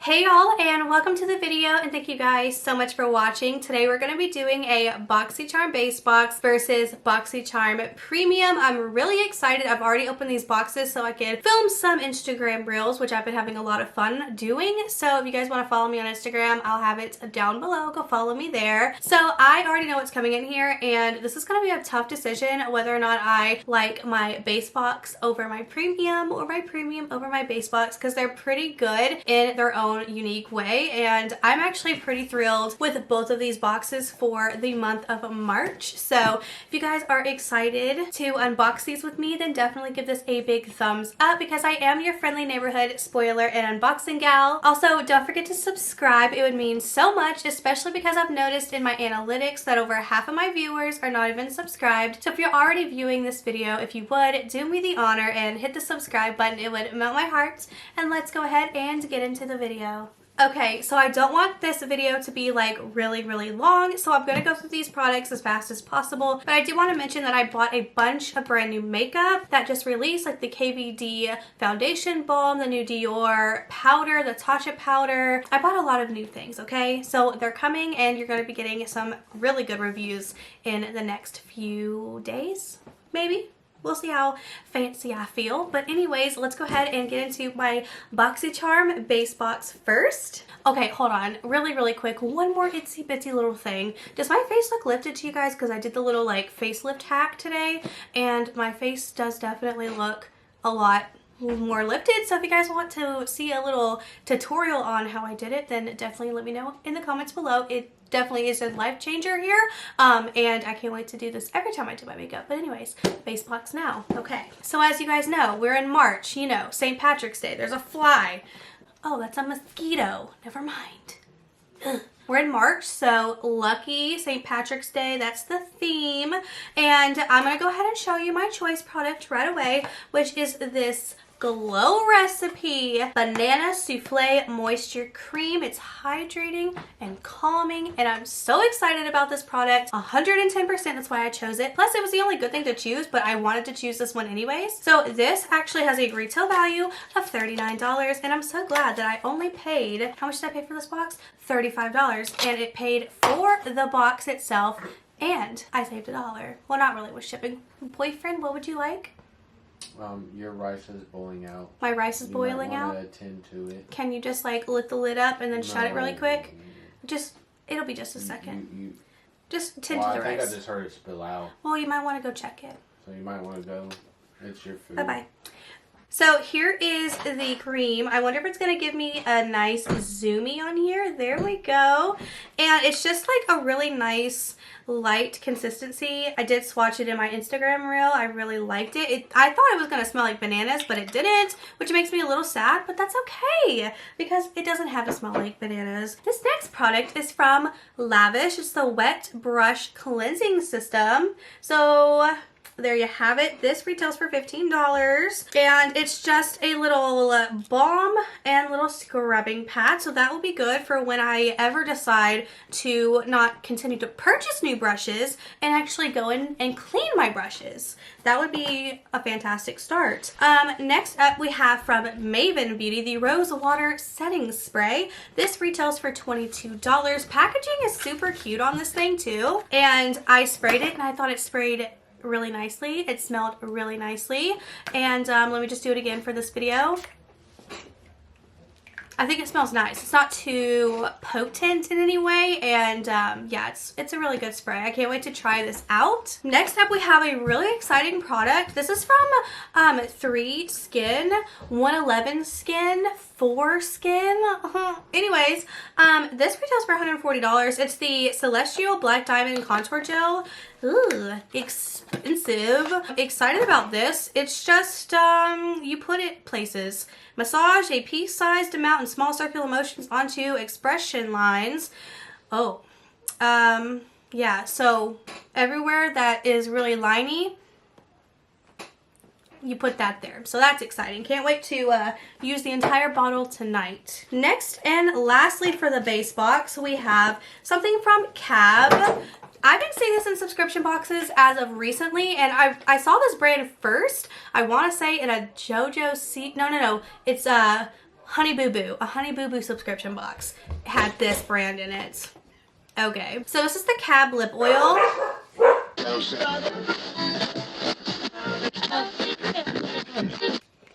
Hey y'all, and welcome to the video, and thank you guys so much for watching. Today we're going to be doing a Boxycharm Base Box versus Boxycharm Premium. I'm really excited. I've already opened these boxes so I can film some Instagram reels, which I've been having a lot of fun doing. So if you guys want to follow me on Instagram, I'll have it down below. Go follow me there. So I already know what's coming in here, and this is going to be a tough decision whether or not I like my base box over my premium or my premium over my base box, because they're pretty good in their own unique way, and I'm actually pretty thrilled with both of these boxes for the month of March. So if you guys are excited to unbox these with me, then definitely give this a big thumbs up, because I am your friendly neighborhood spoiler and unboxing gal. Also, don't forget to subscribe. It would mean so much, especially because I've noticed in my analytics that over half of my viewers are not even subscribed. So if you're already viewing this video, if you would do me the honor and hit the subscribe button, it would melt my heart. And let's go ahead and get into the video. Okay, so I don't want this video to be like really long, so I'm going to go through these products as fast as possible. But I do want to mention that I bought a bunch of brand new makeup that just released, like the KVD foundation balm, the new Dior powder, the Tatcha powder. I bought a lot of new things, okay? So they're coming, and you're going to be getting some really good reviews in the next few days, maybe. We'll see how fancy I feel. But anyways, let's go ahead and get into my Boxycharm Base Box first. Okay, hold on. Really quick. One more itsy bitsy little thing. Does my face look lifted to you guys? Because I did the little like facelift hack today, and my face does definitely look a lot more lifted. So if you guys want to see a little tutorial on how I did it, then definitely let me know in the comments below. It definitely is a life changer here, and I can't wait to do this every time I do my makeup. But anyways, base box now. Okay, so as you guys know, we're in March, you know, St. Patrick's Day. There's a fly. Oh, that's a mosquito. Never mind. Ugh. We're in March, so lucky St. Patrick's Day, that's the theme. And I'm gonna go ahead and show you my choice product right away, which is this Glow Recipe Banana Souffle Moisture Cream. It's hydrating and calming, and I'm so excited about this product. 110%, that's why I chose it. Plus, it was the only good thing to choose, but I wanted to choose this one anyways. So this actually has a retail value of $39, and I'm so glad that I only paid, how much did I pay for this box? $35, and it paid for the box itself, and I saved $1. Well, not really with shipping. Boyfriend, what would you like? Your rice is boiling out. My rice is boiling out? You might want to attend to it. Can you just like lift the lid up and then shut it really quick? Just, it'll be just a second. Just tend to the rice. I think I just heard it spill out. Well, you might want to go check it. So you might want to go. It's your food. Bye-bye. So here is the cream. I wonder if it's going to give me a nice zoomie on here. There we go. And it's just like a really nice light consistency. I did swatch it in my Instagram reel. I really liked it. I thought it was going to smell like bananas, but it didn't, which makes me a little sad, but that's okay because it doesn't have to smell like bananas. This next product is from Lavish. It's the Wet Brush Cleansing System. So there you have it. This retails for $15, and it's just a little balm and little scrubbing pad, so that will be good for when I ever decide to not continue to purchase new brushes and actually go in and clean my brushes. That would be a fantastic start. Next up, we have from Maven Beauty the Rose Water Setting Spray. This retails for $22. Packaging is super cute on this thing too, and I sprayed it and I thought it sprayed really nicely. It smelled really nicely, and let me just do it again for this video. I think it smells nice. It's not too potent in any way, and yeah, it's a really good spray. I can't wait to try this out. Next up, we have a really exciting product. This is from 3 Skin, 111 Skin, 4 Skin. Anyways, this retails for $140. It's the Celestial Black Diamond Contour Gel. Ooh, expensive. Excited about this. It's just, you put it places. Massage a pea-sized amount in small circular motions onto expression lines. Oh, yeah, so everywhere that is really liney, you put that there. So that's exciting. Can't wait to use the entire bottle tonight. Next and lastly for the base box, we have something from Cab. I've been seeing this in subscription boxes as of recently, and I saw this brand first, I want to say in a JoJo C, no, it's Honey Boo Boo, a Honey Boo Boo subscription box. It had this brand in it. Okay, so this is the Cab Lip Oil.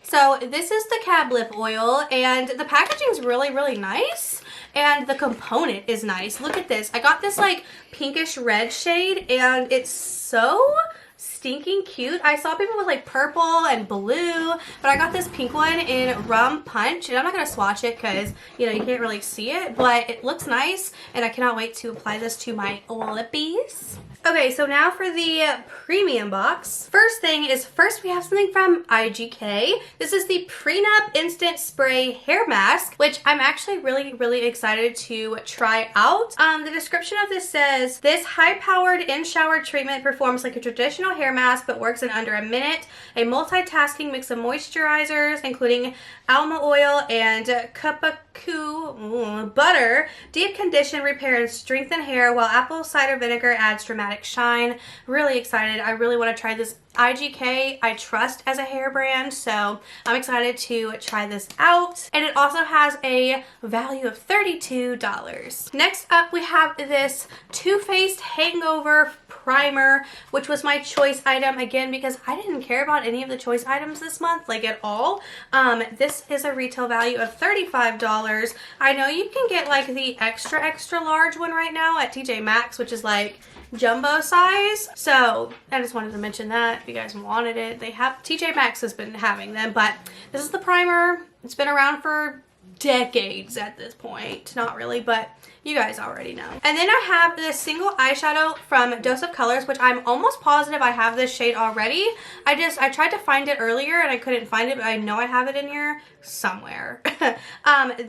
So this is the Cab Lip Oil, and the packaging is really, really nice, and the component is nice. Look at this. I got this like pinkish red shade, and it's so stinking cute. I saw people with like purple and blue, but I got this pink one in Rum Punch, and I'm not going to swatch it because, you know, you can't really see it, but it looks nice, and I cannot wait to apply this to my lippies. Okay, so now for the premium box. First thing is, we have something from IGK. This is the Prenup Instant Spray Hair Mask, which I'm actually really, really excited to try out. The description of this says, this high-powered in-shower treatment performs like a traditional hair mask, but works in under a minute. A multitasking mix of moisturizers, including almond oil and kapaku butter, deep condition, repair, and strengthen hair, while apple cider vinegar adds dramatic shine. Really excited. I really want to try this. IGK I trust as a hair brand, so I'm excited to try this out. And it also has a value of $32. Next up, we have this Too Faced Hangover primer, which was my choice item again because I didn't care about any of the choice items this month, like at all. This is a retail value of $35. I know you can get like the extra large one right now at TJ Maxx, which is like jumbo size. So I just wanted to mention that if you guys wanted it. They have, TJ Maxx has been having them, but this is the primer. It's been around for decades at this point. Not really, but you guys already know. And then I have this single eyeshadow from Dose of Colors, which I'm almost positive I have this shade already. I tried to find it earlier and I couldn't find it, but I know I have it in here somewhere.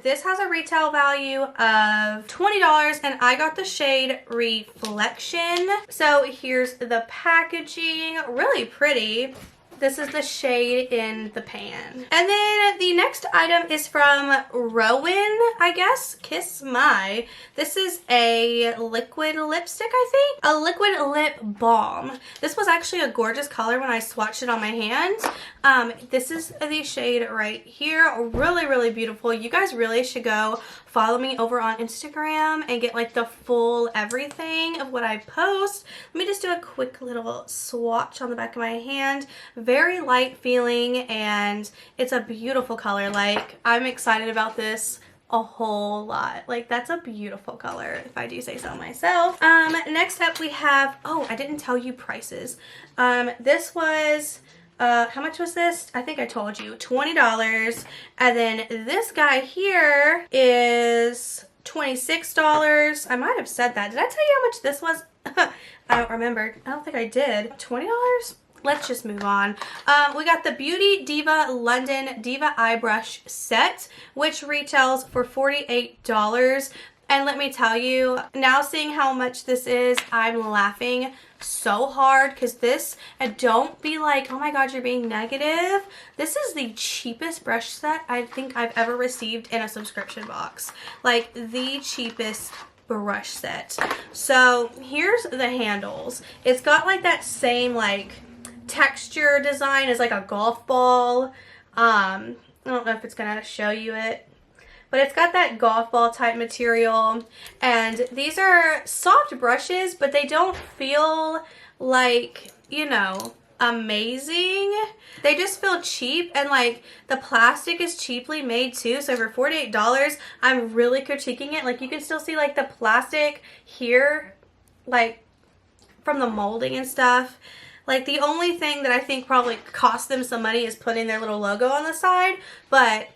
This has a retail value of $20 and I got the shade Reflection. So here's the packaging, really pretty. This is the shade in the pan. And then the next item is from Rowan, I guess. Kiss My. This is a liquid lipstick, I think. A liquid lip balm. This was actually a gorgeous color when I swatched it on my hand. This is the shade right here. Really, really beautiful. You guys really should go follow me over on Instagram and get like the full everything of what I post. Let me just do a quick little swatch on the back of my hand. Very light feeling, and it's a beautiful color. Like, I'm excited about this a whole lot. Like, that's a beautiful color, if I do say so myself. Next up we have, oh, I didn't tell you prices. This was, how much was this? I think I told you, $20. And then this guy here is $26. I might have said that. Did I tell you how much this was? I don't remember. I don't think I did. $20? Let's just move on. We got the Beauty Diva London Diva Eye Brush Set, which retails for $48. And let me tell you, now seeing how much this is, I'm laughing so hard because this, and don't be like, oh my god, you're being negative. This is the cheapest brush set I think I've ever received in a subscription box. Like, the cheapest brush set. So here's the handles. It's got like that same like texture design as like a golf ball. I don't know if it's gonna show you it, but it's got that golf ball type material, and these are soft brushes, but they don't feel like, you know, amazing. They just feel cheap, and like the plastic is cheaply made too, so for $48 I'm really critiquing it. Like, you can still see like the plastic here, like from the molding and stuff. Like, the only thing that I think probably cost them some money is putting their little logo on the side, but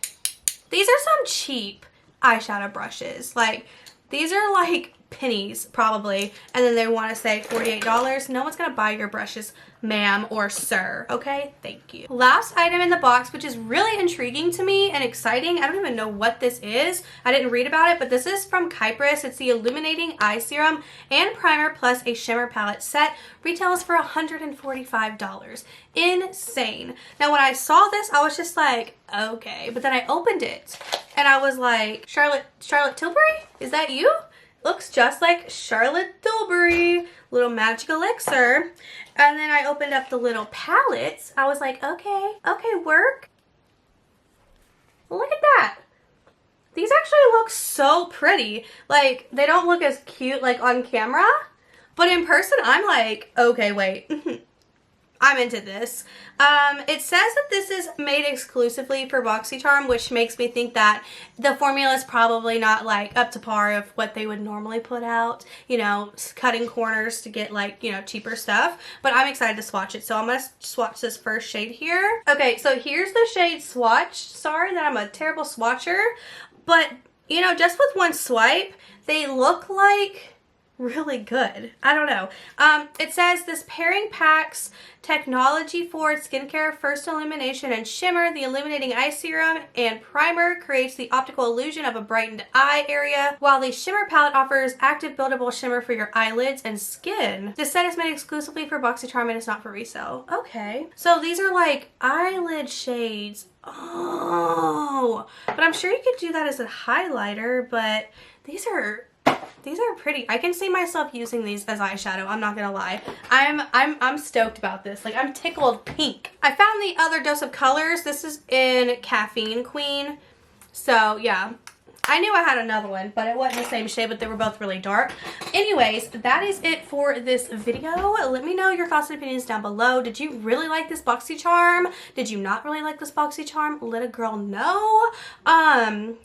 these are some cheap eyeshadow brushes. Like, these are like pennies probably, and then they want to say $48. No one's gonna buy your brushes, ma'am or sir. Okay, thank you. Last item in the box, which is really intriguing to me and exciting. I don't even know what this is. I didn't read about it, but this is from Kypris. It's the Illuminating Eye Serum and Primer plus a Shimmer palette set. Retails for $145. Insane. Now, when I saw this, I was just like, okay, but then I opened it and I was like, Charlotte Tilbury? Is that you? Looks just like Charlotte Tilbury, little magic elixir. And then I opened up the little palettes. I was like, okay, work. Look at that. These actually look so pretty. Like, they don't look as cute like on camera, but in person I'm like, okay, wait. I'm into this. It says that this is made exclusively for Boxycharm, which makes me think that the formula is probably not like up to par of what they would normally put out, you know, cutting corners to get like, you know, cheaper stuff. But I'm excited to swatch it. So I'm going to swatch this first shade here. Okay, so here's the shade swatch. Sorry that I'm a terrible swatcher, but you know, just with one swipe, they look like really good. I don't know. It says this pairing packs technology for skincare, first illumination and shimmer. The illuminating eye serum and primer creates the optical illusion of a brightened eye area, while the shimmer palette offers active buildable shimmer for your eyelids and skin. This set is made exclusively for Boxycharm and is not for resale. Okay, so these are like eyelid shades. Oh, but I'm sure you could do that as a highlighter, but these are pretty. I can see myself using these as eyeshadow. I'm not gonna lie. I'm stoked about this. Like, I'm tickled pink. I found the other dose of colors. This is in Caffeine Queen. So yeah, I knew I had another one, but it wasn't the same shade, but they were both really dark. Anyways, that is it for this video. Let me know your thoughts and opinions down below. Did you really like this Boxycharm? Did you not really like this Boxycharm? Let a girl know. I'm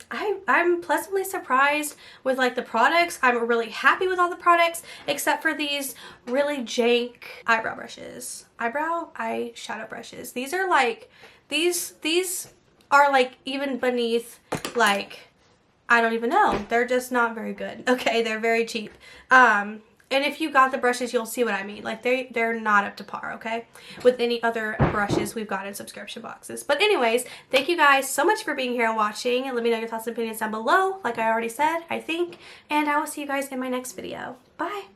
pleasantly surprised with like the products. I'm really happy with all the products, except for these really jank eyebrow brushes. Eyeshadow brushes. These are like, these are like even beneath, like, I don't even know. They're just not very good. Okay, they're very cheap. And if you got the brushes, you'll see what I mean. Like, they're not up to par, okay, with any other brushes we've got in subscription boxes. But anyways, thank you guys so much for being here and watching. Let me know your thoughts and opinions down below, like I already said, I think. And I will see you guys in my next video. Bye.